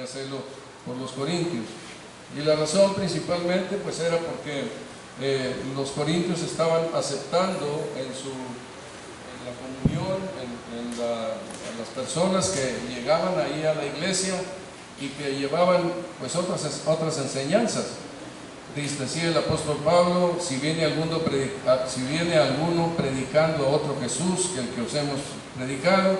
hacerlo por los corintios. Y la razón principalmente pues era porque los corintios estaban aceptando en la comunión, en las personas que llegaban ahí a la iglesia y que llevaban pues otras enseñanzas. Decía el apóstol Pablo: si viene alguno predicando a otro Jesús que el que os hemos predicado,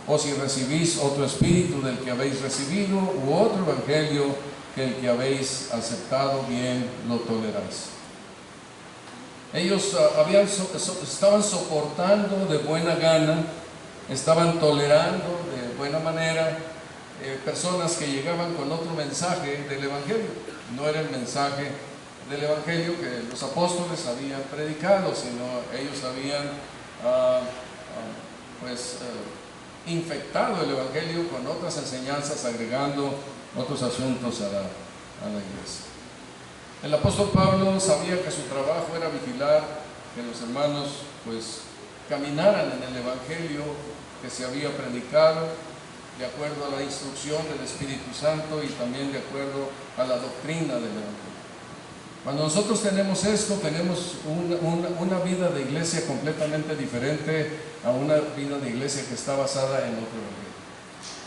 o si recibís otro espíritu del que habéis recibido, u otro evangelio que el que habéis aceptado, bien lo toleráis. Ellos estaban soportando de buena gana, estaban tolerando de buena manera personas que llegaban con otro mensaje del evangelio. No era el mensaje del evangelio que los apóstoles habían predicado, sino ellos habían infectado el evangelio con otras enseñanzas, agregando otros asuntos a la iglesia. El apóstol Pablo sabía que su trabajo era vigilar que los hermanos pues caminaran en el evangelio que se había predicado, de acuerdo a la instrucción del Espíritu Santo y también de acuerdo a la doctrina del evangelio. Cuando nosotros tenemos esto, tenemos una vida de iglesia completamente diferente a una vida de iglesia que está basada en otro evangelio.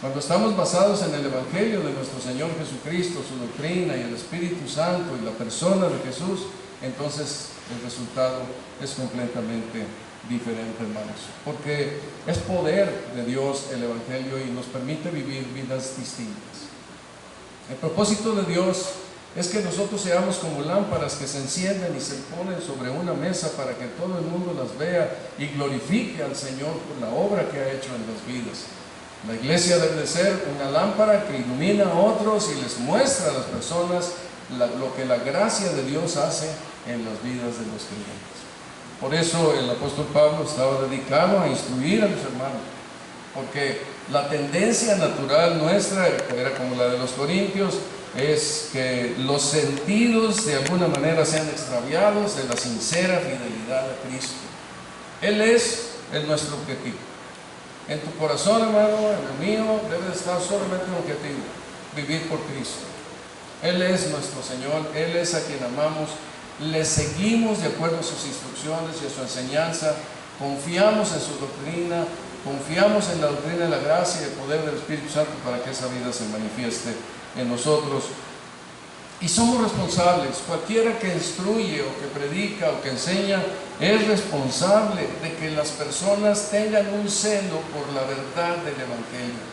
Cuando estamos basados en el evangelio de nuestro Señor Jesucristo, su doctrina y el Espíritu Santo y la persona de Jesús, entonces el resultado es completamente diferente, hermanos, porque es poder de Dios el evangelio y nos permite vivir vidas distintas. El propósito de Dios es que nosotros seamos como lámparas que se encienden y se ponen sobre una mesa para que todo el mundo las vea y glorifique al Señor por la obra que ha hecho en las vidas. La iglesia debe de ser una lámpara que ilumina a otros y les muestra a las personas lo que la gracia de Dios hace en las vidas de los creyentes. Por eso el apóstol Pablo estaba dedicado a instruir a los hermanos, porque la tendencia natural nuestra, era como la de los corintios, es que los sentidos de alguna manera sean extraviados de la sincera fidelidad a Cristo. Él es nuestro objetivo. En tu corazón, hermano, en el mío, debe estar solamente un objetivo: vivir por Cristo. Él es nuestro Señor, Él es a quien amamos, le seguimos de acuerdo a sus instrucciones y a su enseñanza, confiamos en su doctrina, confiamos en la doctrina de la gracia y el poder del Espíritu Santo para que esa vida se manifieste en nosotros. Y somos responsables. Cualquiera que instruye o que predica o que enseña es responsable de que las personas tengan un celo por la verdad del evangelio.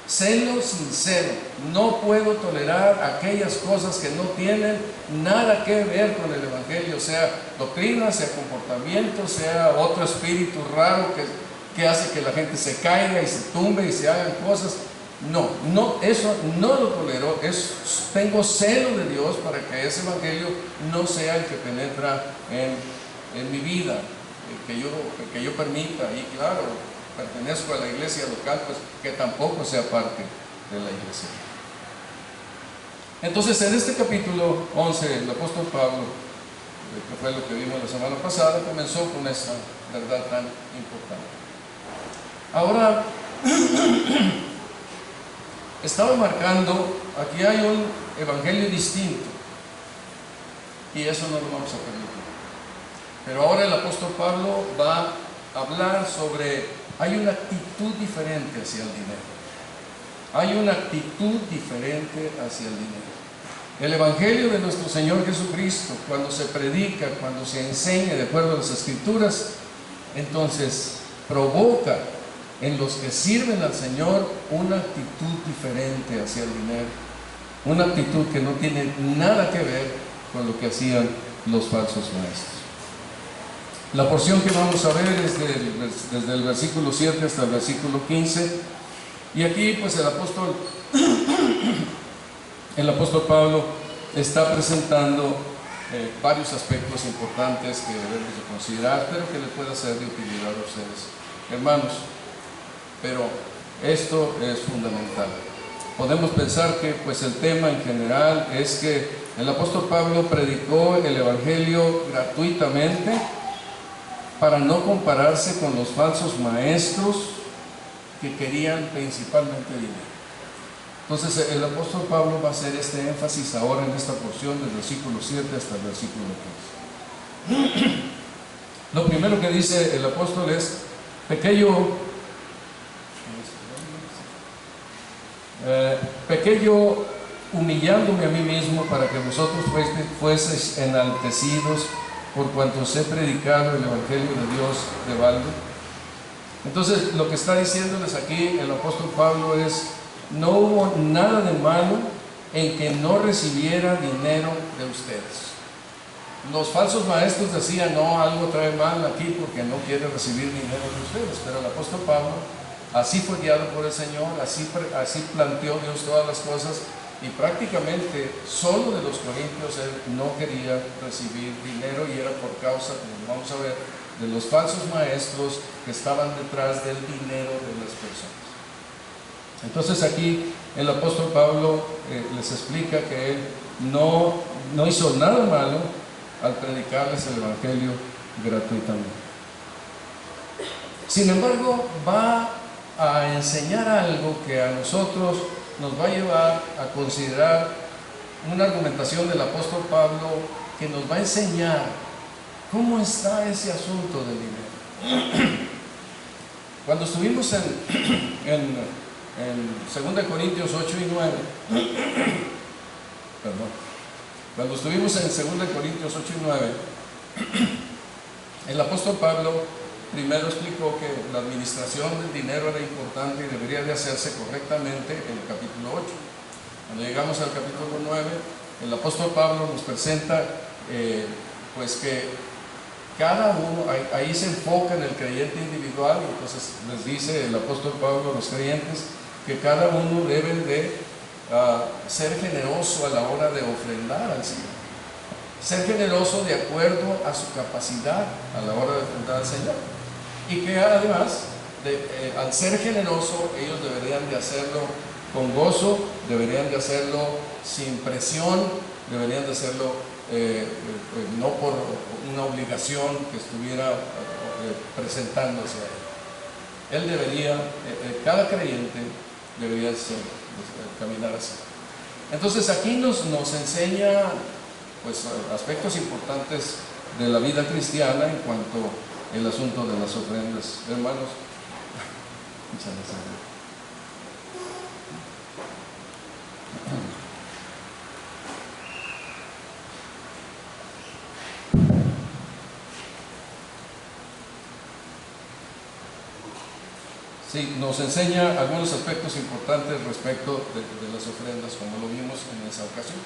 Celo sincero. No puedo tolerar aquellas cosas que no tienen nada que ver con el evangelio, sea doctrina, sea comportamiento, sea otro espíritu raro que hace que la gente se caiga y se tumbe y se hagan cosas. No, eso no lo tolero. Tengo celo de Dios para que ese evangelio no sea el que penetra en mi vida, que yo permita. Y claro, pertenezco a la iglesia local, pues que tampoco sea parte de la iglesia. Entonces, en este capítulo 11, el apóstol Pablo, que fue lo que vimos la semana pasada, comenzó con esa verdad tan importante. Ahora estaba marcando, aquí hay un evangelio distinto y eso no lo vamos a permitir. Pero ahora el apóstol Pablo va a hablar sobre, hay una actitud diferente hacia el dinero. Hay una actitud diferente hacia el dinero. El evangelio de nuestro Señor Jesucristo, cuando se predica, cuando se enseña de acuerdo a las Escrituras, entonces provoca en los que sirven al Señor una actitud diferente hacia el dinero, una actitud que no tiene nada que ver con lo que hacían los falsos maestros. La porción que vamos a ver es desde el versículo 7 hasta el versículo 15, y aquí pues el apóstol Pablo está presentando varios aspectos importantes que debemos de considerar, pero que les pueda ser de utilidad a ustedes, hermanos. Pero esto es fundamental. Podemos pensar que pues el tema en general es que el apóstol Pablo predicó el evangelio gratuitamente para no compararse con los falsos maestros que querían principalmente dinero. Entonces el apóstol Pablo va a hacer este énfasis ahora en esta porción del versículo 7 hasta el versículo 15. Lo primero que dice el apóstol es: pequé yo humillándome a mí mismo para que vosotros fueseis enaltecidos por cuanto os he predicado el evangelio de Dios de balde. Entonces lo que está diciéndoles aquí el apóstol Pablo es: no hubo nada de malo en que no recibiera dinero de ustedes. Los falsos maestros decían: no, algo trae mal aquí porque no quiere recibir dinero de ustedes. Pero el apóstol Pablo así fue guiado por el Señor, así planteó Dios todas las cosas, y prácticamente solo de los corintios él no quería recibir dinero, y era por causa, como vamos a ver, de los falsos maestros que estaban detrás del dinero de las personas. Entonces aquí el apóstol Pablo les explica que él no hizo nada malo al predicarles el evangelio gratuitamente. Sin embargo, va a enseñar algo que a nosotros nos va a llevar a considerar una argumentación del apóstol Pablo que nos va a enseñar cómo está ese asunto del dinero. Cuando estuvimos en 2 Corintios 8 y 9, cuando estuvimos en 2 Corintios 8 y 9, el apóstol Pablo primero explicó que la administración del dinero era importante y debería de hacerse correctamente en el capítulo 8. Cuando llegamos al capítulo 9, el apóstol Pablo nos presenta pues que cada uno, ahí se enfoca en el creyente individual, y entonces les dice el apóstol Pablo a los creyentes que cada uno debe de ser generoso a la hora de ofrendar al Señor. Ser generoso de acuerdo a su capacidad a la hora de ofrendar al Señor. Y que además, al ser generoso, ellos deberían de hacerlo con gozo, deberían de hacerlo sin presión, deberían de hacerlo no por una obligación que estuviera presentándose a él. Él debería, cada creyente debería caminar así. Entonces aquí nos enseña pues aspectos importantes de la vida cristiana en cuanto al asunto de las ofrendas. Hermanos, muchas gracias. Sí, nos enseña algunos aspectos importantes respecto de las ofrendas, como lo vimos en esa ocasión.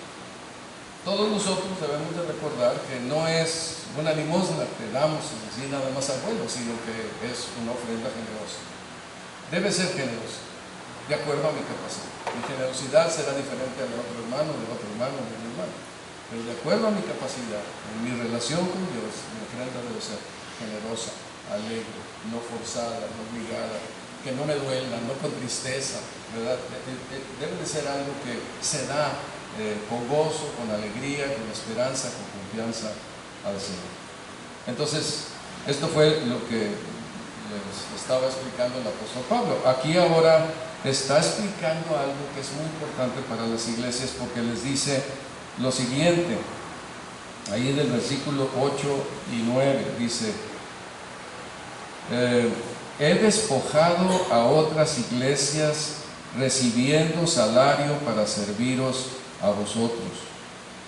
Todos nosotros debemos de recordar que no es una limosna que damos así nada más al vuelo, sino que es una ofrenda generosa. Debe ser generosa, de acuerdo a mi capacidad. Mi generosidad será diferente a la de otro hermano, de otro hermano, de mi hermano. Pero de acuerdo a mi capacidad, en mi relación con Dios, mi ofrenda debe ser generosa, alegre, no forzada, no obligada, que no me duela, no con tristeza, ¿verdad? Debe de ser algo que se da con gozo, con alegría, con esperanza, con confianza al Señor. Entonces, esto fue lo que les estaba explicando el apóstol Pablo. Aquí ahora está explicando algo que es muy importante para las iglesias, porque les dice lo siguiente, ahí en el versículo 8 y 9, dice: he despojado a otras iglesias recibiendo salario para serviros a vosotros.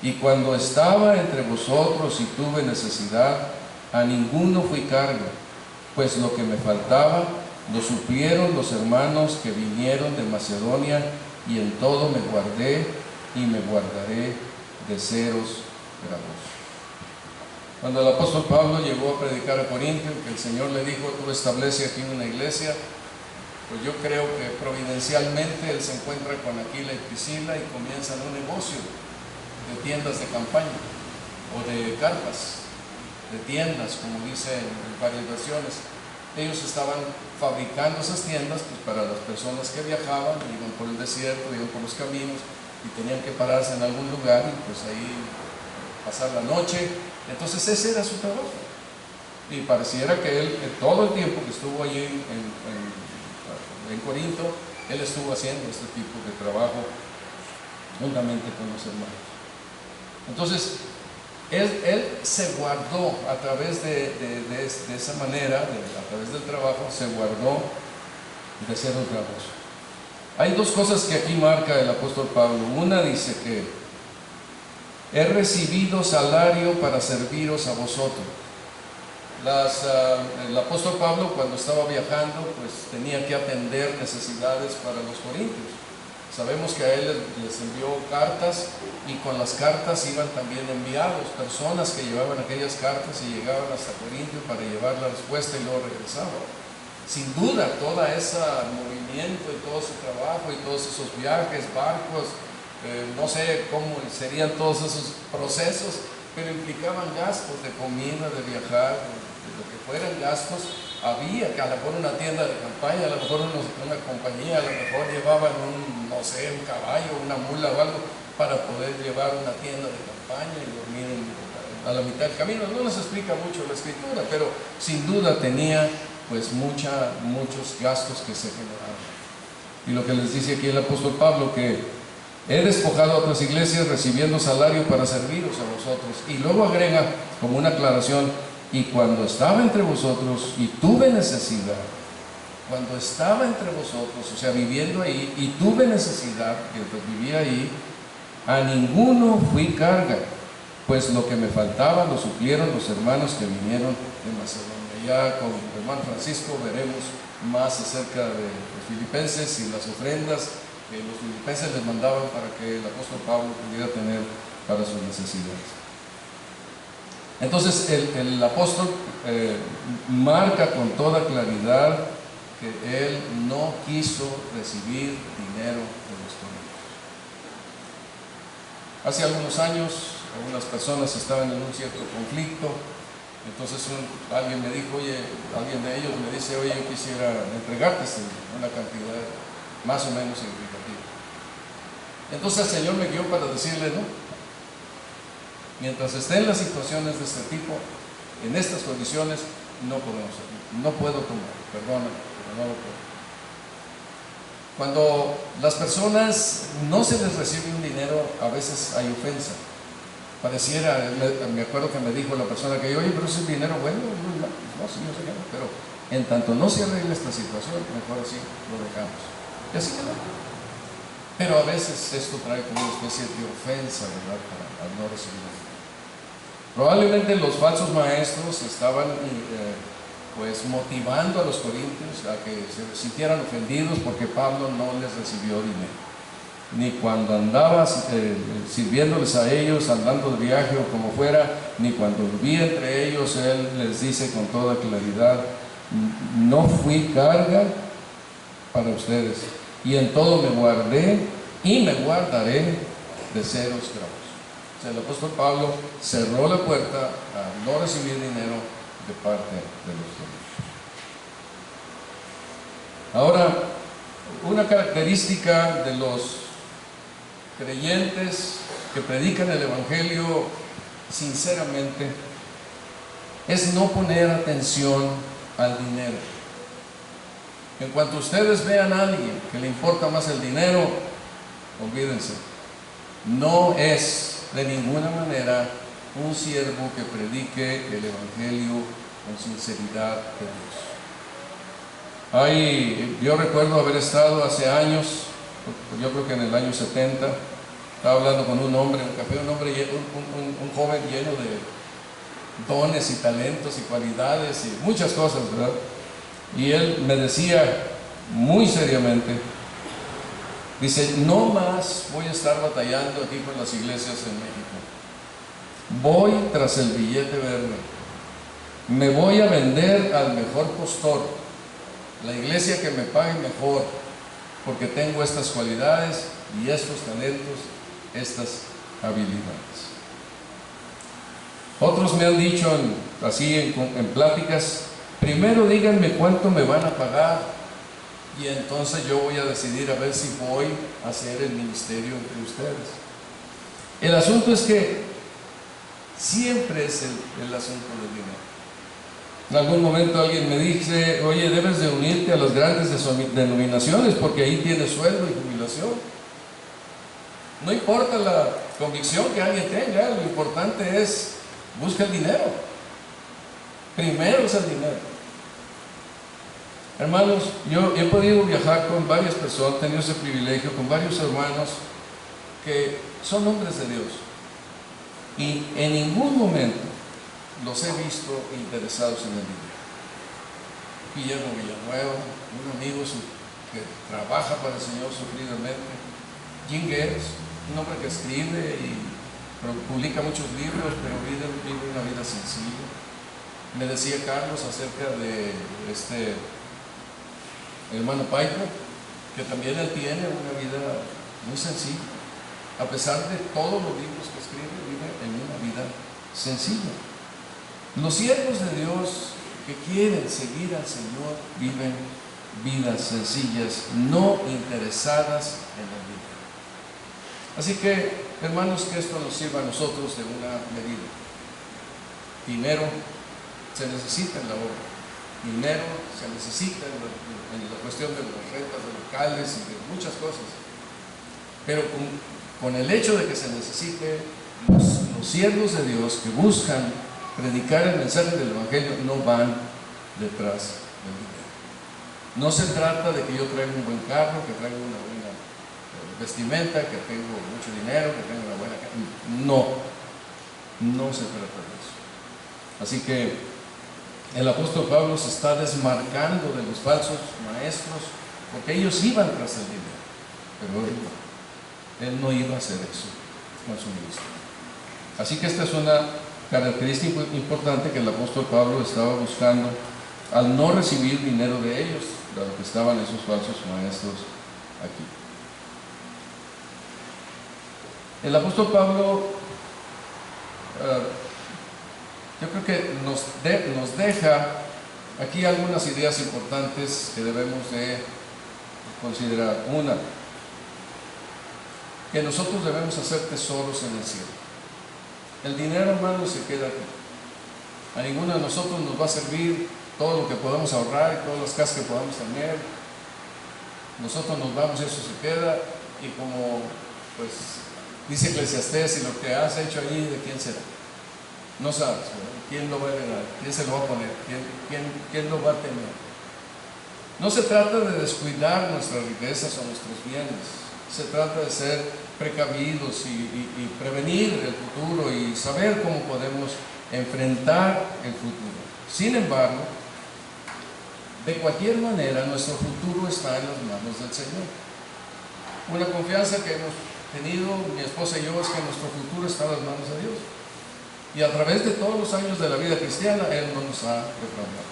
Y cuando estaba entre vosotros y tuve necesidad, a ninguno fui carga, pues lo que me faltaba lo suplieron los hermanos que vinieron de Macedonia, y en todo me guardé y me guardaré de seros gradosos. Cuando el apóstol Pablo llegó a predicar a Corinto, que el Señor le dijo: tú establece aquí una iglesia, pues yo creo que providencialmente él se encuentra con Aquila y Priscila y comienzan un negocio de tiendas de campaña o de carpas, de tiendas, como dice en varias versiones. Ellos estaban fabricando esas tiendas pues, para las personas que viajaban, iban por el desierto, iban por los caminos y tenían que pararse en algún lugar y pues ahí pasar la noche. Entonces ese era su trabajo, y pareciera que él todo el tiempo que estuvo allí en Corinto Él estuvo haciendo este tipo de trabajo juntamente con los hermanos. Entonces, él se guardó a través de esa manera, a través del trabajo, se guardó de ser honrados. Hay dos cosas que aquí marca el apóstol Pablo. Una dice que he recibido salario para serviros a vosotros. El apóstol Pablo, cuando estaba viajando, pues tenía que atender necesidades para los corintios. Sabemos que a él les envió cartas, y con las cartas iban también enviados personas que llevaban aquellas cartas y llegaban hasta Corintio para llevar la respuesta y luego regresaban. Sin duda, todo ese movimiento y todo ese trabajo y todos esos viajes, barcos, no sé cómo serían todos esos procesos, pero implicaban gastos de comida, de viajar, de lo que fueran gastos. Había que a lo mejor una tienda de campaña, a lo mejor una compañía, a lo mejor llevaban un caballo, una mula o algo para poder llevar una tienda de campaña y dormir a la mitad del camino. No nos explica mucho la escritura, pero sin duda tenía pues muchos gastos que se generaban. Y lo que les dice aquí el apóstol Pablo, que he despojado a otras iglesias recibiendo salario para serviros a vosotros. Y luego agrega como una aclaración: y cuando estaba entre vosotros y tuve necesidad, cuando estaba entre vosotros, o sea, viviendo ahí, y tuve necesidad, mientras vivía ahí, a ninguno fui carga, pues lo que me faltaba lo suplieron los hermanos que vinieron de Macedonia. Ya con el hermano Francisco veremos más acerca de los filipenses y las ofrendas que los filipenses les mandaban para que el apóstol Pablo pudiera tener para sus necesidades. Entonces el apóstol marca con toda claridad que él no quiso recibir dinero de los corintios. Hace algunos años, algunas personas estaban en un cierto conflicto. Entonces alguien me dijo, alguien de ellos me dice: oye, yo quisiera entregarte una cantidad más o menos significativa. Entonces el Señor me guió para decirle: no, mientras esté en las situaciones de este tipo, en estas condiciones, no puedo tomar, perdóname, pero no lo puedo. Cuando las personas no se les recibe un dinero, a veces hay ofensa. Pareciera, me acuerdo que me dijo la persona que oye, pero ese dinero bueno, no, sí, no sé qué, pero en tanto no se arregle esta situación, mejor así lo dejamos. Y así quedó. Pero a veces esto trae como una especie de ofensa, ¿verdad?, al no recibir. Probablemente los falsos maestros estaban pues motivando a los corintios a que se sintieran ofendidos porque Pablo no les recibió dinero. Ni cuando andaba sirviéndoles a ellos, andando de viaje o como fuera, ni cuando vivía entre ellos. Él les dice con toda claridad: no fui carga para ustedes, y en todo me guardé y me guardaré de seros graves. O sea, el apóstol Pablo cerró la puerta a no recibir dinero de parte de los corintios. Ahora, una característica de los creyentes que predican el evangelio sinceramente es no poner atención al dinero. En cuanto ustedes vean a alguien que le importa más el dinero, olvídense, no es de ninguna manera un siervo que predique el evangelio con sinceridad de Dios. Yo recuerdo haber estado hace años, yo creo que en el año 70, estaba hablando con un hombre en un café, un joven lleno de dones y talentos y cualidades y muchas cosas, ¿verdad? Y él me decía muy seriamente, dice: no más voy a estar batallando aquí con las iglesias en México. Voy tras el billete verde. Me voy a vender al mejor postor, la iglesia que me pague mejor, porque tengo estas cualidades y estos talentos, estas habilidades. Otros me han dicho en pláticas: primero díganme cuánto me van a pagar y entonces yo voy a decidir a ver si voy a hacer el ministerio entre ustedes. El asunto es que siempre es el asunto del dinero. En algún momento alguien me dice, oye, debes de unirte a las grandes denominaciones porque ahí tienes sueldo y jubilación. No importa la convicción que alguien tenga, lo importante es, busca el dinero. Primero es el dinero. Hermanos, yo he podido viajar con varias personas, he tenido ese privilegio, con varios hermanos que son hombres de Dios. Y en ningún momento los he visto interesados en el dinero. Guillermo Villanueva, un amigo que trabaja para el Señor sufridamente. Jim Guerres, un hombre que escribe y publica muchos libros, pero vive una vida sencilla. Me decía Carlos acerca de este hermano Piper, que también él tiene una vida muy sencilla. A pesar de todos los libros que escribe, vive en una vida sencilla. Los siervos de Dios que quieren seguir al Señor viven vidas sencillas, no interesadas en el dinero. Así que, hermanos, que esto nos sirva a nosotros de una medida. Dinero se necesita en la obra. Dinero se necesita en la cuestión de las rentas de locales y de muchas cosas. Pero con el hecho de que se necesite, los siervos de Dios que buscan predicar el mensaje del Evangelio no van detrás del dinero. No se trata de que yo traiga un buen carro, que traiga una buena vestimenta, que tengo mucho dinero, que tengo una buena casa. No se trata de eso. Así que el apóstol Pablo se está desmarcando de los falsos maestros, porque ellos iban tras el dinero, pero él no iba a hacer eso con su ministro. Así que esta es una característica importante que el apóstol Pablo estaba buscando al no recibir dinero de ellos, dado que estaban esos falsos maestros aquí. El apóstol Pablo, yo creo que nos deja aquí algunas ideas importantes que debemos de considerar. Una, que nosotros debemos hacer tesoros en el cielo. El dinero, hermano, se queda aquí. A ninguno de nosotros nos va a servir todo lo que podamos ahorrar y todas las casas que podamos tener. Nosotros nos vamos y eso se queda, y como pues dice Eclesiastés, y lo que has hecho allí, ¿de quién será? No sabes, ¿verdad? ¿Quién lo va a heredar? ¿Quién se lo va a poner? ¿Quién lo va a tener? No se trata de descuidar nuestras riquezas o nuestros bienes. Se trata de ser precavidos y prevenir el futuro y saber cómo podemos enfrentar el futuro. Sin embargo, de cualquier manera, nuestro futuro está en las manos del Señor. Una confianza que hemos tenido mi esposa y yo es que nuestro futuro está en las manos de Dios. Y a través de todos los años de la vida cristiana, Él no nos ha defraudado.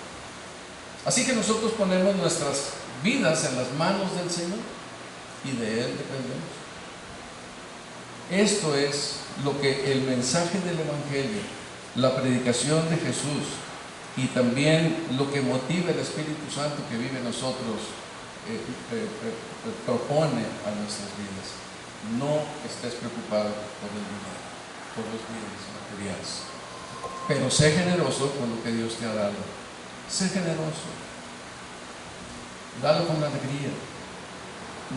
Así que nosotros ponemos nuestras vidas en las manos del Señor y de Él dependemos. Esto es lo que el mensaje del Evangelio, la predicación de Jesús y también lo que motiva el Espíritu Santo que vive en nosotros propone a nuestras vidas. No estés preocupado por el dinero, por los bienes materiales, pero sé generoso con lo que Dios te ha dado. Sé generoso, dalo con alegría,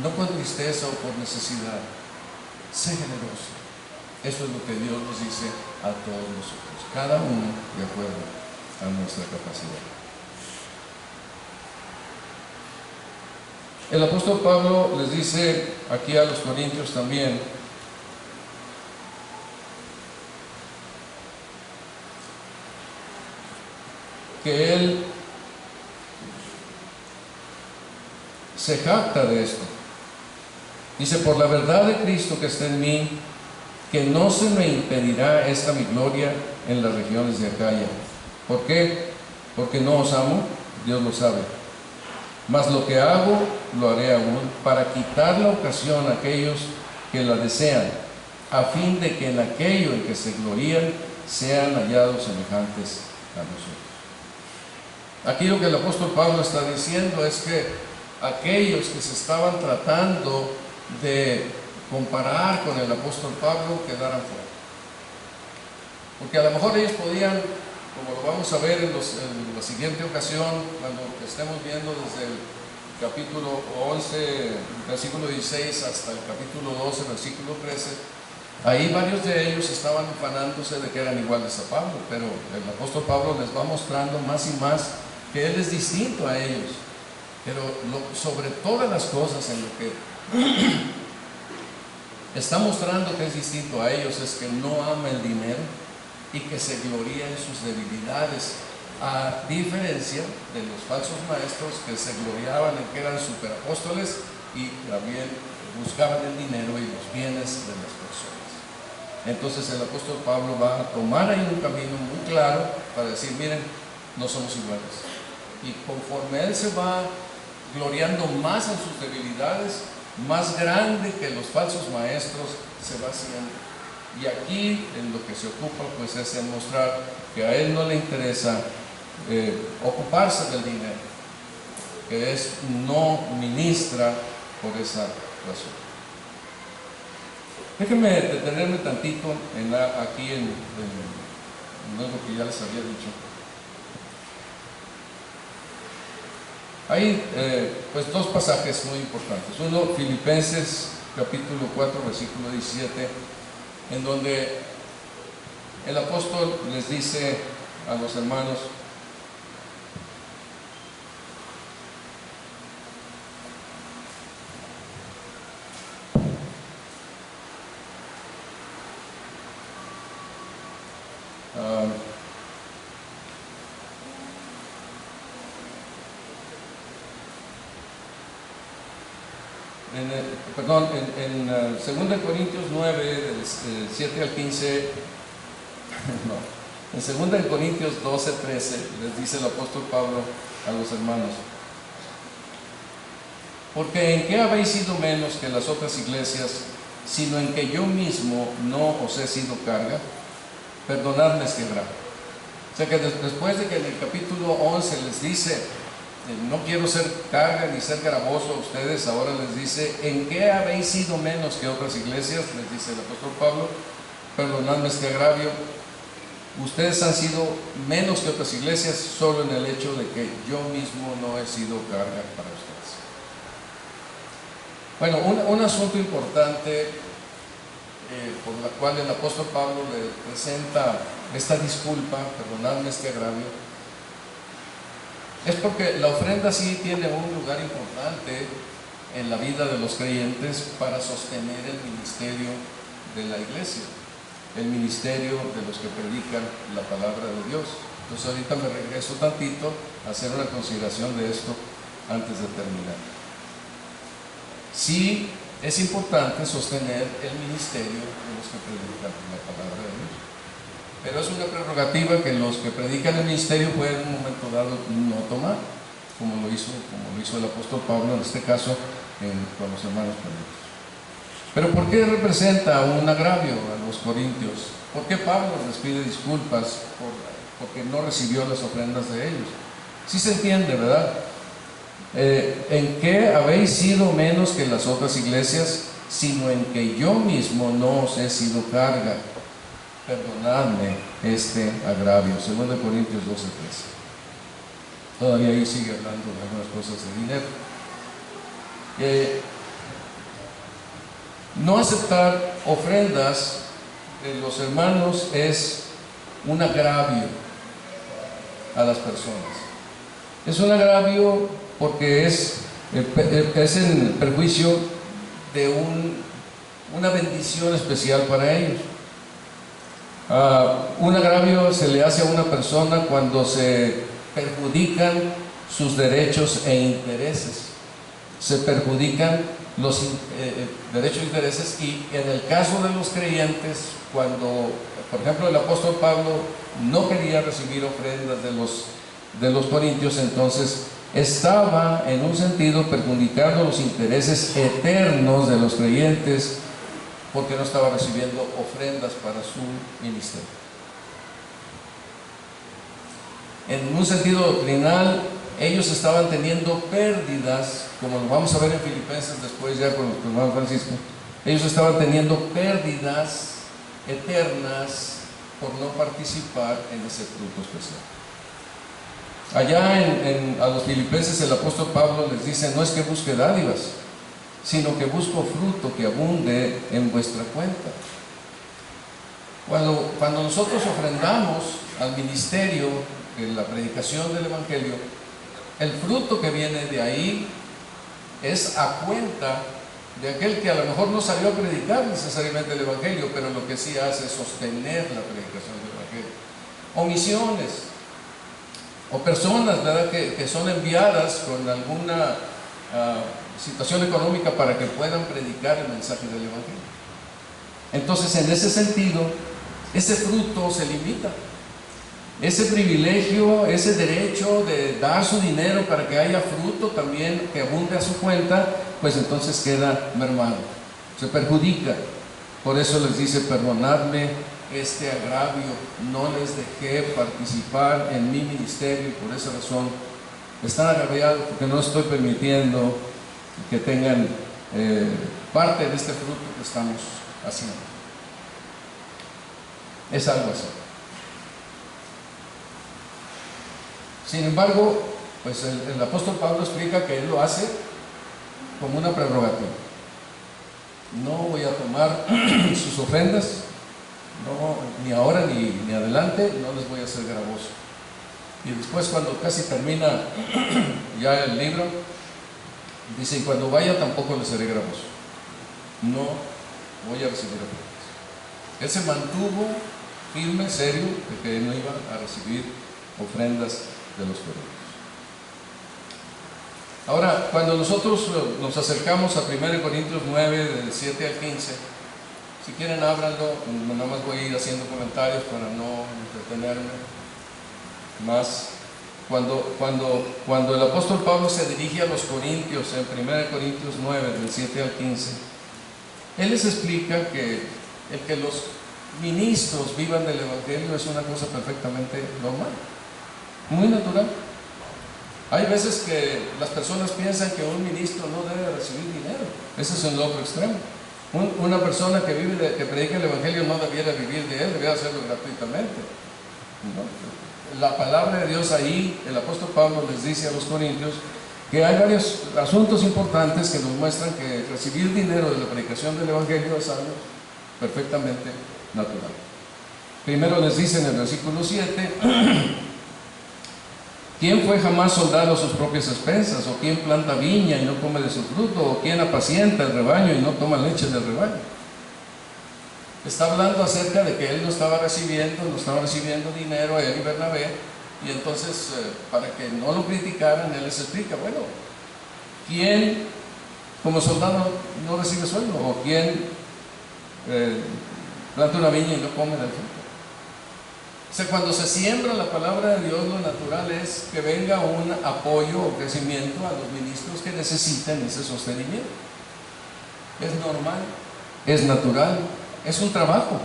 no con tristeza o por necesidad. Sé generoso. Eso es lo que Dios nos dice a todos nosotros, cada uno de acuerdo a nuestra capacidad. El apóstol Pablo les dice aquí a los corintios también que él se jacta de esto. Dice: por la verdad de Cristo que está en mí, que no se me impedirá esta mi gloria en las regiones de Acaya. ¿Por qué? Porque no os amo, Dios lo sabe. Mas lo que hago, lo haré aún, para quitar la ocasión a aquellos que la desean, a fin de que en aquello en que se glorían sean hallados semejantes a nosotros. Aquí lo que el apóstol Pablo está diciendo es que aquellos que se estaban tratando de comparar con el apóstol Pablo quedaran fuera, porque a lo mejor ellos podían como lo vamos a ver en la siguiente ocasión, cuando estemos viendo desde el capítulo 11, versículo 16, hasta el capítulo 12, versículo 13, ahí varios de ellos estaban afanándose de que eran iguales a Pablo, pero el apóstol Pablo les va mostrando más y más que él es distinto a ellos. Pero sobre todas las cosas en lo que está mostrando que es distinto a ellos es que no ama el dinero y que se gloría en sus debilidades, a diferencia de los falsos maestros que se gloriaban en que eran superapóstoles y también buscaban el dinero y los bienes de las personas. Entonces el apóstol Pablo va a tomar ahí un camino muy claro para decir, miren, no somos iguales. Y conforme él se va gloriando más en sus debilidades, más grande que los falsos maestros se va haciendo. Y aquí en lo que se ocupa pues es en mostrar que a él no le interesa ocuparse del dinero, que no ministra por esa razón. Déjenme detenerme tantito aquí en lo que ya les había dicho. Hay pues dos pasajes muy importantes. Uno, Filipenses capítulo 4, versículo 17, en donde el apóstol les dice a los hermanos: en 2 Corintios 9, del 7 al 15, no, en 2 Corintios 12, 13, les dice el apóstol Pablo a los hermanos: porque ¿en qué habéis sido menos que las otras iglesias, sino en que yo mismo no os he sido carga? Perdonadme este grave. O sea que después de que en el capítulo 11 les dice, no quiero ser carga ni ser gravoso a ustedes, ahora les dice, ¿en qué habéis sido menos que otras iglesias? Les dice el apóstol Pablo, perdonadme este agravio. Ustedes han sido menos que otras iglesias solo en el hecho de que yo mismo no he sido carga para ustedes. Bueno, un asunto importante por la cual el apóstol Pablo le presenta esta disculpa, perdonadme este agravio, es porque la ofrenda sí tiene un lugar importante en la vida de los creyentes para sostener el ministerio de la iglesia, el ministerio de los que predican la palabra de Dios. Entonces ahorita me regreso tantito a hacer una consideración de esto antes de terminar. Sí es importante sostener el ministerio de los que predican la palabra de Dios, pero es una prerrogativa que los que predican el ministerio pueden en un momento dado no tomar, como lo hizo el apóstol Pablo en este caso con los hermanos corintios. Pero ¿por qué representa un agravio a los corintios? ¿Por qué Pablo les pide disculpas porque no recibió las ofrendas de ellos? Sí se entiende, ¿verdad? ¿En qué habéis sido menos que las otras iglesias, sino en que yo mismo no os he sido carga? Perdonadme este agravio. 2 Corintios 12, 13. Todavía ahí sigue hablando de algunas cosas de dinero. No aceptar ofrendas de los hermanos es un agravio a las personas. Es un agravio porque es en perjuicio de una bendición especial para ellos. Un agravio se le hace a una persona cuando se perjudican sus derechos e intereses. Se perjudican los derechos e intereses, y en el caso de los creyentes, cuando, por ejemplo, el apóstol Pablo no quería recibir ofrendas de los corintios, entonces estaba en un sentido perjudicando los intereses eternos de los creyentes, porque no estaba recibiendo ofrendas para su ministerio. En un sentido doctrinal, ellos estaban teniendo pérdidas, como lo vamos a ver en Filipenses después ya con el hermano Francisco. Ellos estaban teniendo pérdidas eternas por no participar en ese fruto especial. Allá a los filipenses el apóstol Pablo les dice: no es que busque dádivas, sino que busco fruto que abunde en vuestra cuenta. Cuando nosotros ofrendamos al ministerio en la predicación del Evangelio, el fruto que viene de ahí es a cuenta de aquel que a lo mejor no salió a predicar necesariamente el Evangelio, pero lo que sí hace es sostener la predicación del Evangelio. O misiones, o personas, ¿verdad?, que son enviadas con alguna situación económica para que puedan predicar el mensaje del Evangelio. Entonces, en ese sentido, ese fruto se limita. Ese privilegio, ese derecho de dar su dinero para que haya fruto también que abunde a su cuenta, pues entonces queda mermado, se perjudica. Por eso les dice: perdonadme este agravio, no les dejé participar en mi ministerio y por esa razón están agraviados, porque no estoy permitiendo que tengan parte de este fruto que estamos haciendo. Es algo así. Sin embargo, pues el apóstol Pablo explica que él lo hace como una prerrogativa. No voy a tomar sus ofrendas, no, ni ahora ni adelante, no les voy a hacer gravoso. Y después, cuando casi termina ya el libro, dice: y cuando vaya tampoco les seré gravoso, no voy a recibir ofrendas. Él se mantuvo firme, serio, de que no iba a recibir ofrendas de los corintios. Ahora, cuando nosotros nos acercamos a 1 Corintios 9, del 7 al 15, si quieren ábranlo, nada más voy a ir haciendo comentarios para no entretenerme más. Cuando el apóstol Pablo se dirige a los corintios en 1 Corintios 9, del 7 al 15, él les explica que el que los ministros vivan del Evangelio es una cosa perfectamente normal, muy natural. Hay veces que las personas piensan que un ministro no debe recibir dinero. Ese es el otro extremo. Una persona que que predica el Evangelio no debiera vivir de él, debiera hacerlo gratuitamente, ¿no? La palabra de Dios ahí, el apóstol Pablo les dice a los corintios que hay varios asuntos importantes que nos muestran que recibir dinero de la predicación del Evangelio es algo perfectamente natural. Primero les dice en el versículo 7: ¿quién fue jamás soldado a sus propias expensas? ¿O quién planta viña y no come de su fruto? ¿O quién apacienta el rebaño y no toma leche del rebaño? Está hablando acerca de que él no estaba recibiendo dinero, él y Bernabé, y entonces para que no lo criticaran, él les explica: bueno, ¿quién como soldado no recibe sueldo? ¿O quién planta una viña y no come del fruto? O sea, cuando se siembra la palabra de Dios, lo natural es que venga un apoyo o crecimiento a los ministros que necesitan ese sostenimiento. Es normal, es natural, es un trabajo,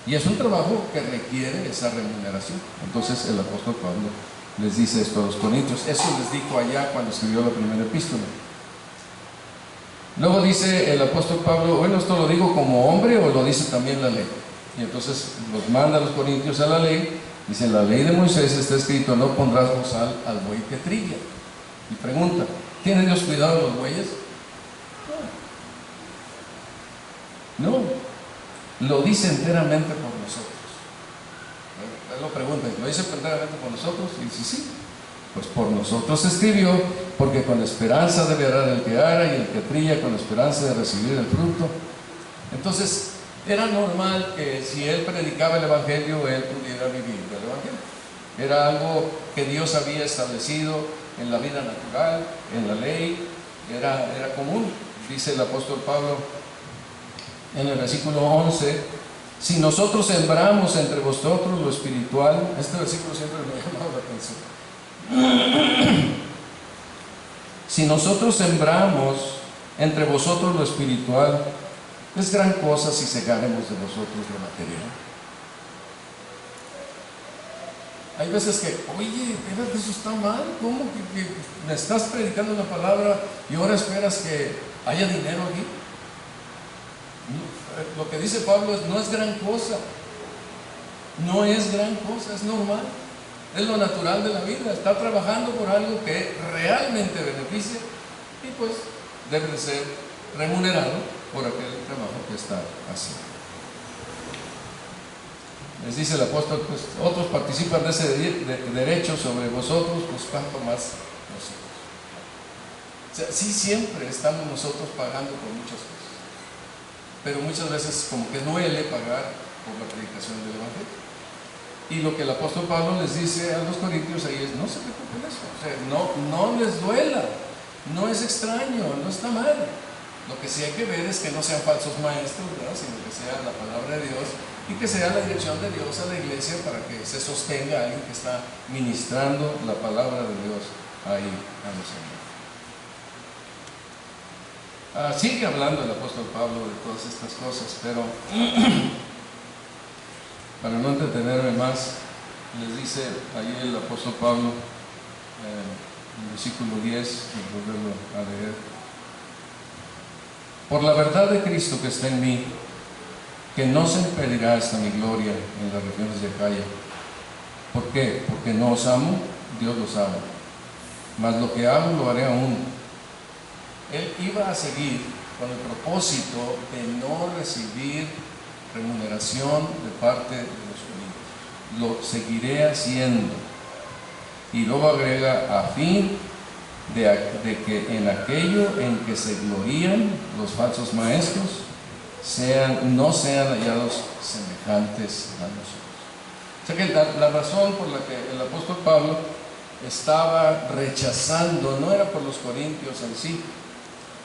y es un trabajo que requiere esa remuneración. Entonces el apóstol Pablo les dice esto a los corintios. Eso les dijo allá cuando escribió la primera epístola. Luego dice el apóstol Pablo: bueno, ¿esto lo digo como hombre o lo dice también la ley? Y entonces los manda a los corintios a la ley. Dice: en la ley de Moisés está escrito: no pondrás bozal al buey que trilla. Y pregunta: ¿tiene Dios cuidado de los bueyes? No, lo dice enteramente por nosotros. Él lo pregunta: ¿lo dice enteramente por nosotros? Y dice: sí, pues por nosotros escribió, porque con esperanza debe arar el que ara, y el que trilla con esperanza de recibir el fruto. Entonces, era normal que si él predicaba el Evangelio, él pudiera vivir del Evangelio. Era algo que Dios había establecido en la vida natural, en la ley, era común. Dice el apóstol Pablo en el versículo 11: si nosotros sembramos entre vosotros lo espiritual. Este versículo siempre me ha llamado la atención. Si nosotros sembramos entre vosotros lo espiritual, es gran cosa si segaremos de vosotros lo material. Hay veces que, oye, espérate, eso está mal. ¿Cómo que me estás predicando la palabra y ahora esperas que haya dinero aquí? Lo que dice Pablo no es gran cosa. No es gran cosa, es normal. Es lo natural de la vida. Está trabajando por algo que realmente beneficia y pues debe de ser remunerado por aquel trabajo que está haciendo. Les dice el apóstol, pues otros participan de ese derecho sobre vosotros, pues cuánto más nosotros. O sea, sí, siempre estamos nosotros pagando por muchas cosas, pero muchas veces como que duele pagar por la predicación del Evangelio. Y lo que el apóstol Pablo les dice a los corintios ahí es, no se preocupen eso, o sea, no les duela, no es extraño, no está mal. Lo que sí hay que ver es que no sean falsos maestros, ¿verdad?, sino que sea la palabra de Dios y que sea la dirección de Dios a la iglesia para que se sostenga alguien que está ministrando la palabra de Dios ahí a los hermanos. Sigue hablando el apóstol Pablo de todas estas cosas, pero para no entretenerme más, les dice ahí el apóstol Pablo en el versículo 10, volverlo a leer: por la verdad de Cristo que está en mí, que no se impedirá hasta mi gloria en las regiones de Acaya. ¿Por qué? Porque no os amo, Dios los ama, mas lo que hago lo haré aún. Él iba a seguir con el propósito de no recibir remuneración de parte de los judíos. Lo seguiré haciendo. Y luego agrega, a fin de que en aquello en que se glorían los falsos maestros no sean hallados semejantes a nosotros. O sea que la razón por la que el apóstol Pablo estaba rechazando no era por los corintios en sí,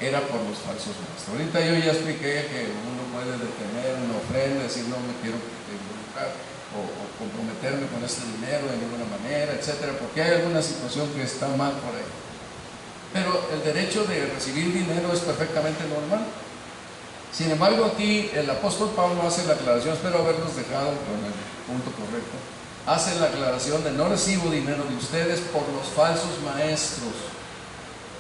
era por los falsos maestros. Ahorita yo ya expliqué que uno puede detener una ofrenda, decir no me quiero involucrar o comprometerme con este dinero de ninguna manera, etcétera, porque hay alguna situación que está mal por ahí. Pero el derecho de recibir dinero es perfectamente normal. Sin embargo, aquí el apóstol Pablo hace la aclaración, espero haberlos dejado con el punto correcto, hace la aclaración de no recibo dinero de ustedes por los falsos maestros,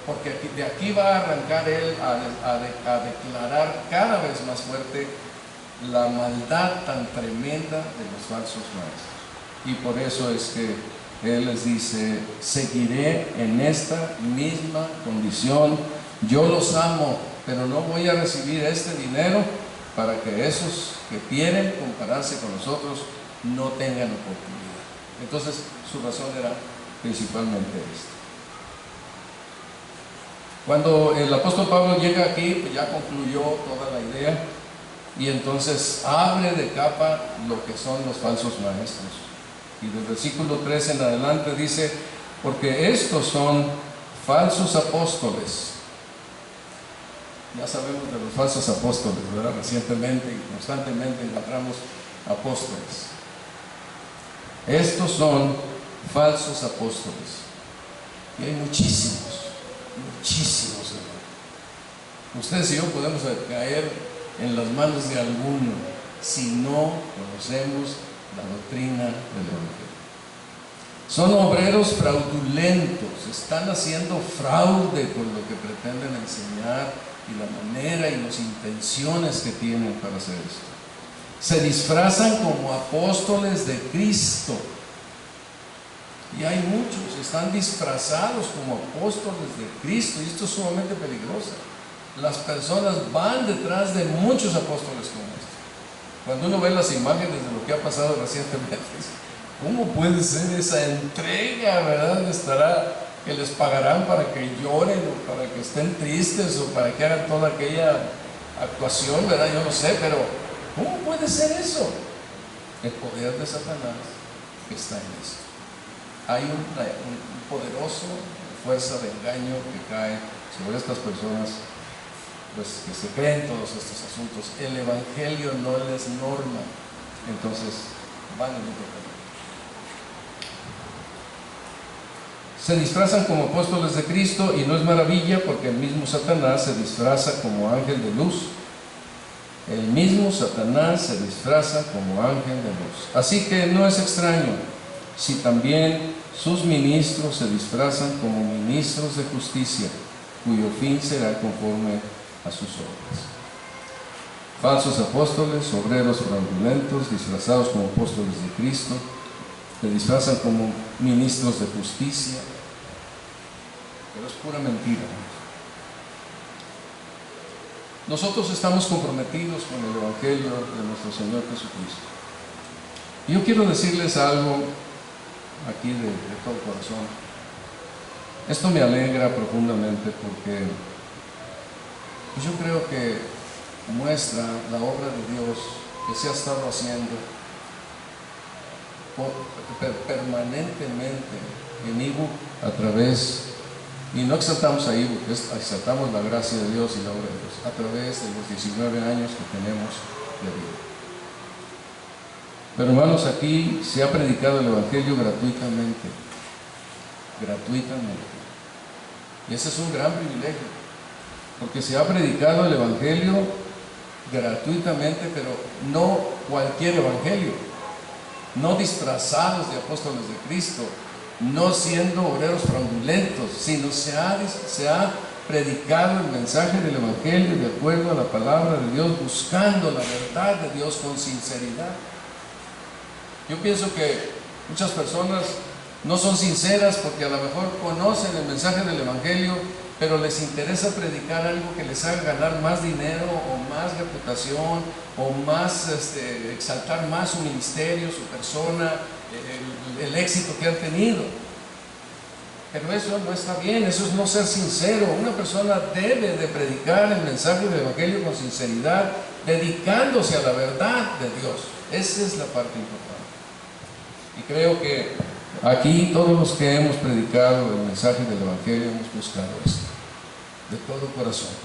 porque de aquí va a arrancar él a declarar cada vez más fuerte la maldad tan tremenda de los falsos maestros. Y por eso es que él les dice, seguiré en esta misma condición, yo los amo, pero no voy a recibir este dinero para que esos que quieren compararse con nosotros no tengan oportunidad. Entonces su razón era principalmente esta. Cuando el apóstol Pablo llega aquí, pues ya concluyó toda la idea y entonces abre de capa lo que son los falsos maestros. Y del versículo 3 en adelante dice, porque estos son falsos apóstoles. Ya sabemos de los falsos apóstoles, ¿verdad? Recientemente y constantemente encontramos apóstoles. Estos son falsos apóstoles. Y hay muchísimos, hermanos. Ustedes y yo podemos caer en las manos de alguno si no conocemos la doctrina del Evangelio. Son obreros fraudulentos, están haciendo fraude con lo que pretenden enseñar y la manera y las intenciones que tienen para hacer esto. Se disfrazan como apóstoles de Cristo. Y hay muchos, están disfrazados como apóstoles de Cristo, y esto es sumamente peligroso. Las personas van detrás de muchos apóstoles como estos. Cuando uno ve las imágenes de lo que ha pasado recientemente, ¿cómo puede ser esa entrega, verdad? ¿Estará que les pagarán para que lloren o para que estén tristes o para que hagan toda aquella actuación, verdad? Yo no sé, pero ¿cómo puede ser eso? El poder de Satanás está en esto. Hay un poderoso fuerza de engaño que cae sobre estas personas, pues que se creen todos estos asuntos. El Evangelio no les norma, entonces van en otro camino. Se disfrazan como apóstoles de Cristo, y no es maravilla, porque el mismo Satanás se disfraza como ángel de luz. El mismo Satanás se disfraza como ángel de luz. Así que no es extraño si también sus ministros se disfrazan como ministros de justicia, cuyo fin será conforme a sus obras. falsos apóstoles, obreros fraudulentos, disfrazados como apóstoles de Cristo, se disfrazan como ministros de justicia, pero es pura mentira. Nosotros estamos comprometidos con el Evangelio de nuestro Señor Jesucristo. Y yo quiero decirles algo aquí de todo corazón. Esto me alegra profundamente porque yo creo que muestra la obra de Dios que se ha estado haciendo permanentemente en Ibu a través, y no exaltamos a Ibu, exaltamos la gracia de Dios y la obra de Dios a través de los 19 años que tenemos de vida. Pero hermanos, aquí se ha predicado el Evangelio gratuitamente, y ese es un gran privilegio, porque se ha predicado el Evangelio gratuitamente, pero no cualquier Evangelio, no disfrazados de apóstoles de Cristo, no siendo obreros fraudulentos, sino se ha predicado el mensaje del Evangelio de acuerdo a la palabra de Dios, buscando la verdad de Dios con sinceridad. Yo pienso que muchas personas no son sinceras porque a lo mejor conocen el mensaje del Evangelio, pero les interesa predicar algo que les haga ganar más dinero o más reputación o más exaltar más su ministerio, su persona, el éxito que han tenido. Pero eso no está bien, eso es no ser sincero. Una persona debe de predicar el mensaje del Evangelio con sinceridad, dedicándose a la verdad de Dios. Esa es la parte importante. Y creo que aquí todos los que hemos predicado el mensaje del Evangelio hemos buscado esto, de todo corazón,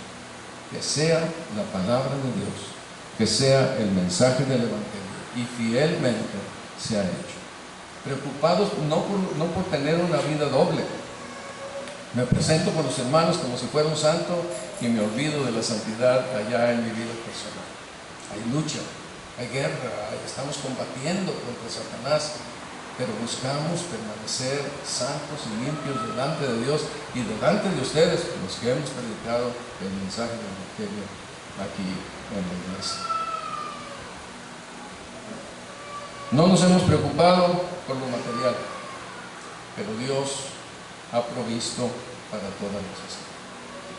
que sea la palabra de Dios, que sea el mensaje del Evangelio, y fielmente se ha hecho. Preocupados no por tener una vida doble. Me presento con los hermanos como si fuera un santo y me olvido de la santidad allá en mi vida personal. Hay lucha, hay guerra, estamos combatiendo contra Satanás, pero buscamos permanecer santos y limpios delante de Dios y delante de ustedes, los que hemos predicado el mensaje del Evangelio aquí en la iglesia. No nos hemos preocupado por lo material, pero Dios ha provisto para toda necesidad.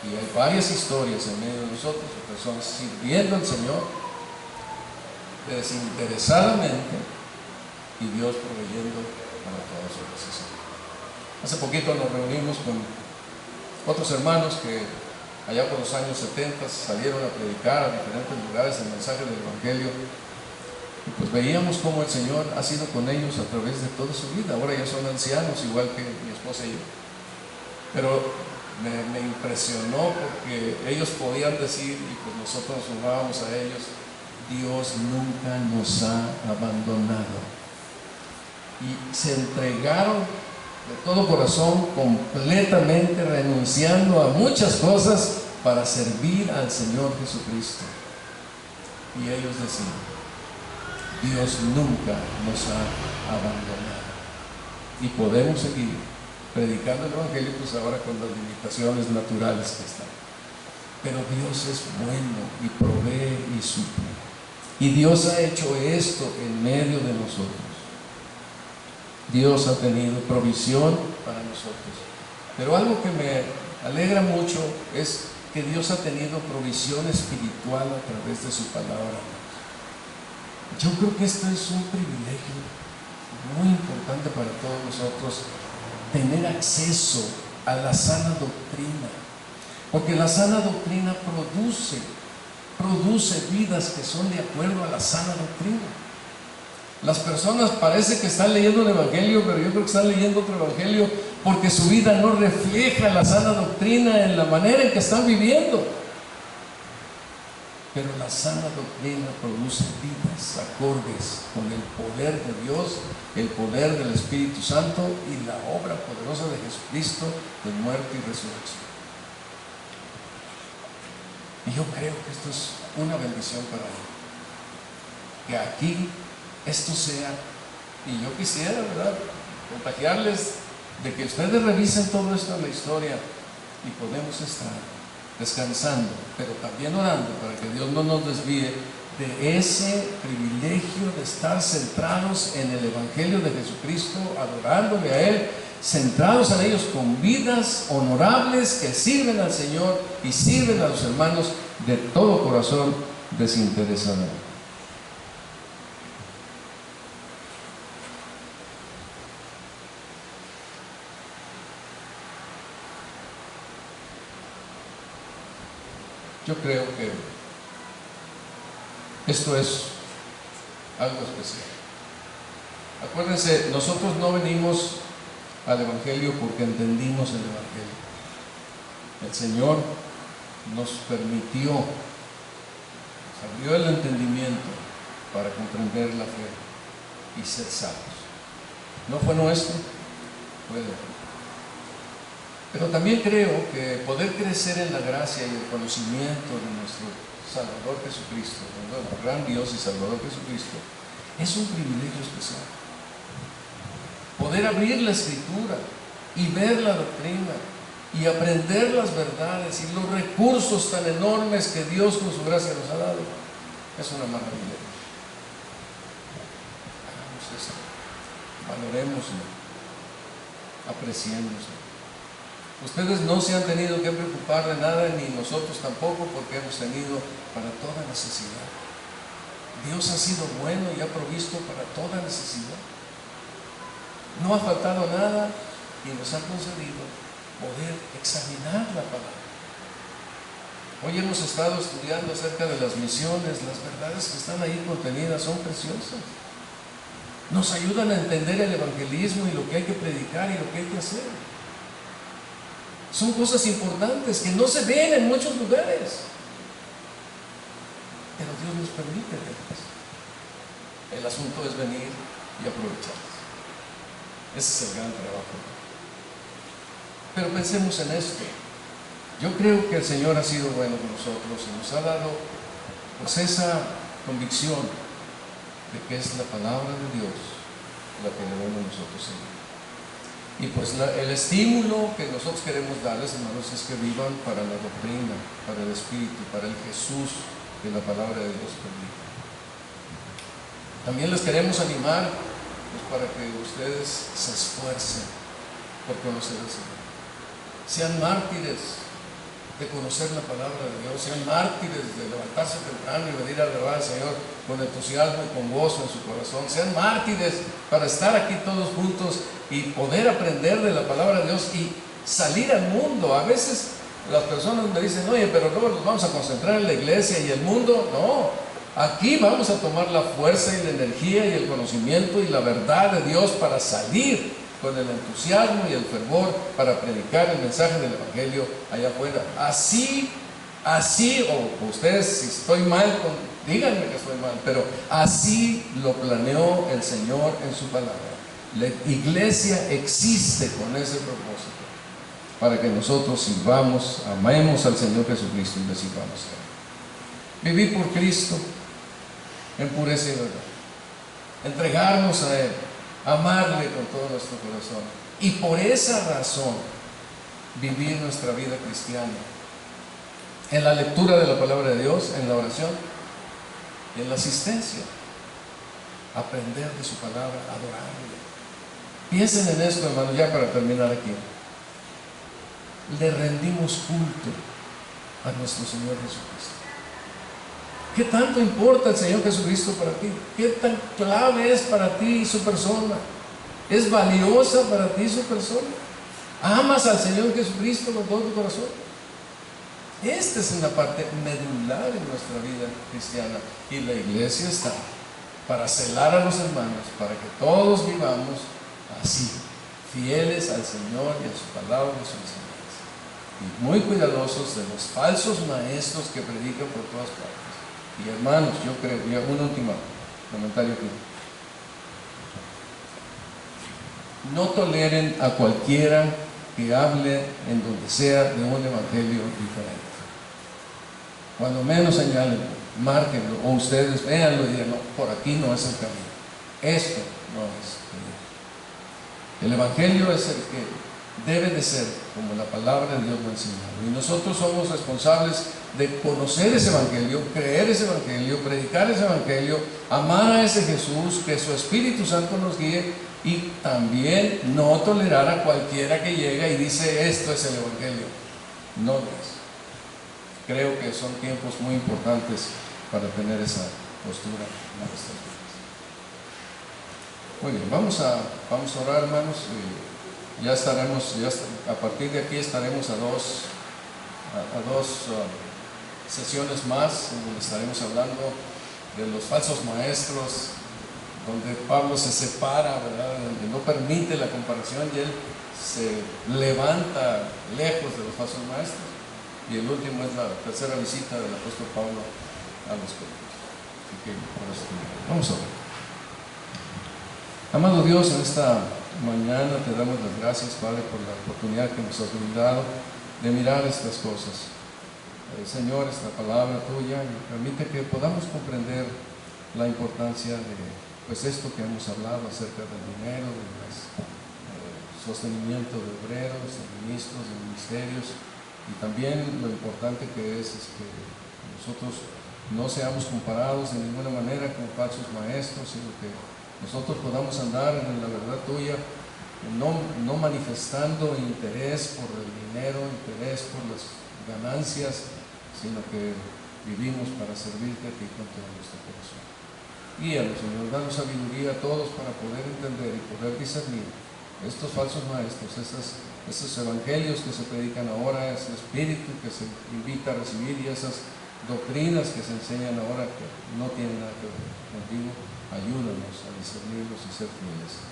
Y hay varias historias en medio de nosotros de personas sirviendo al Señor desinteresadamente, y Dios proveyendo para todas sus necesidades. Hace poquito nos reunimos con otros hermanos que allá por los años 70 salieron a predicar a diferentes lugares el mensaje del Evangelio, y pues veíamos cómo el Señor ha sido con ellos a través de toda su vida. Ahora ya son ancianos, igual que mi esposa y yo, pero me impresionó porque ellos podían decir, y pues nosotros nos sumábamos a ellos: Dios nunca nos ha abandonado. Y se entregaron de todo corazón, completamente renunciando a muchas cosas para servir al Señor Jesucristo. Y ellos decían: Dios nunca nos ha abandonado. Y podemos seguir predicando el Evangelio, pues ahora con las limitaciones naturales que están. Pero Dios es bueno y provee y suple. Y Dios ha hecho esto en medio de nosotros. Dios ha tenido provisión para nosotros. Pero algo que me alegra mucho es que Dios ha tenido provisión espiritual a través de su palabra. Yo creo que esto es un privilegio muy importante para todos nosotros, tener acceso a la sana doctrina, porque la sana doctrina produce vidas que son de acuerdo a la sana doctrina. Las personas parece que están leyendo el Evangelio, pero yo creo que están leyendo otro Evangelio porque su vida no refleja la sana doctrina en la manera en que están viviendo. Pero la sana doctrina produce vidas acordes con el poder de Dios, el poder del Espíritu Santo y la obra poderosa de Jesucristo de muerte y resurrección. Y yo creo que esto es una bendición para mí, que aquí esto sea, y yo quisiera, ¿verdad?, contagiarles de que ustedes revisen todo esto en la historia y podemos estar descansando, pero también orando para que Dios no nos desvíe de ese privilegio de estar centrados en el Evangelio de Jesucristo, adorándole a Él, centrados en ellos con vidas honorables que sirven al Señor y sirven a los hermanos de todo corazón desinteresadamente. Yo creo que esto es algo especial. Acuérdense, nosotros no venimos al Evangelio porque entendimos el Evangelio. El Señor nos permitió, nos abrió el entendimiento para comprender la fe y ser salvos. No fue nuestro, fue de Él. Pero también creo que poder crecer en la gracia y el conocimiento de nuestro Salvador Jesucristo, nuestro gran Dios y Salvador Jesucristo, es un privilegio especial. Poder abrir la Escritura y ver la doctrina y aprender las verdades y los recursos tan enormes que Dios con su gracia nos ha dado, es una maravilla. Hagamos esto, valorémoslo, apreciémoslo. Ustedes no se han tenido que preocupar de nada, ni nosotros tampoco, porque hemos tenido para toda necesidad. Dios ha sido bueno y ha provisto para toda necesidad. No ha faltado nada y nos ha concedido poder examinar la palabra. Hoy hemos estado estudiando acerca de las misiones. Las verdades que están ahí contenidas son preciosas. Nos ayudan a entender el evangelismo y lo que hay que predicar y lo que hay que hacer. Son cosas importantes que no se ven en muchos lugares, pero Dios nos permite verlas. El asunto es venir y aprovecharlas. Ese es el gran trabajo. Pero pensemos en esto. Yo creo que el Señor ha sido bueno con nosotros y nos ha dado pues esa convicción de que es la palabra de Dios la que debemos nosotros seguir. Y pues el estímulo que nosotros queremos darles, hermanos, es que vivan para la doctrina, para el Espíritu, para el Jesús que la palabra de Dios permite. También les queremos animar pues, para que ustedes se esfuercen por conocer al Señor. Sean mártires de conocer la palabra de Dios, sean mártires de levantarse temprano y venir a adorar al Señor con entusiasmo y con gozo en su corazón, sean mártires para estar aquí todos juntos y poder aprender de la palabra de Dios y salir al mundo. A veces las personas me dicen, oye, pero luego nos vamos a concentrar en la iglesia y el mundo. No, aquí vamos a tomar la fuerza y la energía y el conocimiento y la verdad de Dios para salir con el entusiasmo y el fervor para predicar el mensaje del Evangelio allá afuera. Así, o ustedes, si estoy mal, díganme que estoy mal, pero así lo planeó el Señor en su palabra. La iglesia existe con ese propósito, para que nosotros sirvamos, amemos al Señor Jesucristo y le sirvamos a Él. Vivir por Cristo en pureza y verdad, entregarnos a Él, amarle con todo nuestro corazón y por esa razón vivir nuestra vida cristiana en la lectura de la palabra de Dios, en la oración y en la asistencia, aprender de su palabra, adorarle. Piensen en esto, hermanos, ya para terminar aquí. Le rendimos culto a nuestro Señor Jesucristo. ¿Qué tanto importa el Señor Jesucristo para ti? ¿Qué tan clave es para ti su persona? ¿Es valiosa para ti su persona? ¿Amas al Señor Jesucristo con todo tu corazón? Esta es una parte medular en nuestra vida cristiana y la iglesia está para celar a los hermanos, para que todos vivamos así, fieles al Señor y a su palabra y a su enseñanza, y muy cuidadosos de los falsos maestros que predican por todas partes. Y hermanos, yo creo, y un último comentario aquí. No toleren a cualquiera que hable en donde sea de un evangelio diferente. Cuando menos señalen, márquenlo, o ustedes véanlo y digan, no, por aquí no es el camino. Esto no es el camino. El evangelio es el que debe de ser como la palabra de Dios lo enseña. Y nosotros somos responsables de conocer ese evangelio, creer ese evangelio, predicar ese evangelio, amar a ese Jesús, que su Espíritu Santo nos guíe, y también no tolerar a cualquiera que llega y dice esto es el evangelio. No lo es. Creo que son tiempos muy importantes para tener esa postura en nuestras vidas. Muy bien, vamos a orar, hermanos. Ya estaremos, a partir de aquí estaremos a dos sesiones más, donde estaremos hablando de los falsos maestros, donde Pablo se separa, ¿verdad?, donde no permite la comparación y él se levanta lejos de los falsos maestros. Y el último es la tercera visita del apóstol Pablo a los Corintios. Así que por eso vamos a ver. Amado Dios, en esta mañana te damos las gracias, Padre, por la oportunidad que nos has brindado de mirar estas cosas. Señor, esta palabra tuya permite que podamos comprender la importancia de esto que hemos hablado acerca del dinero, del sostenimiento de obreros, de ministros, de ministerios, y también lo importante que es que nosotros no seamos comparados de ninguna manera con falsos maestros, sino que nosotros podamos andar en la verdad tuya, no manifestando interés por el dinero, interés por las ganancias, sino que vivimos para servirte a ti con todo nuestro corazón. Guíanos, Señor, danos sabiduría a todos para poder entender y poder discernir estos falsos maestros, esos evangelios que se predican ahora, ese espíritu que se invita a recibir y esas doctrinas que se enseñan ahora que no tienen nada que ver contigo. Ayúdanos a discernirlos y ser fieles.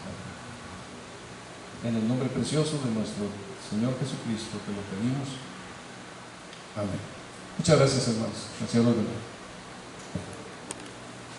En el nombre precioso de nuestro Señor Jesucristo te lo pedimos. Amén. Muchas gracias, hermanos. Gracias a los demás.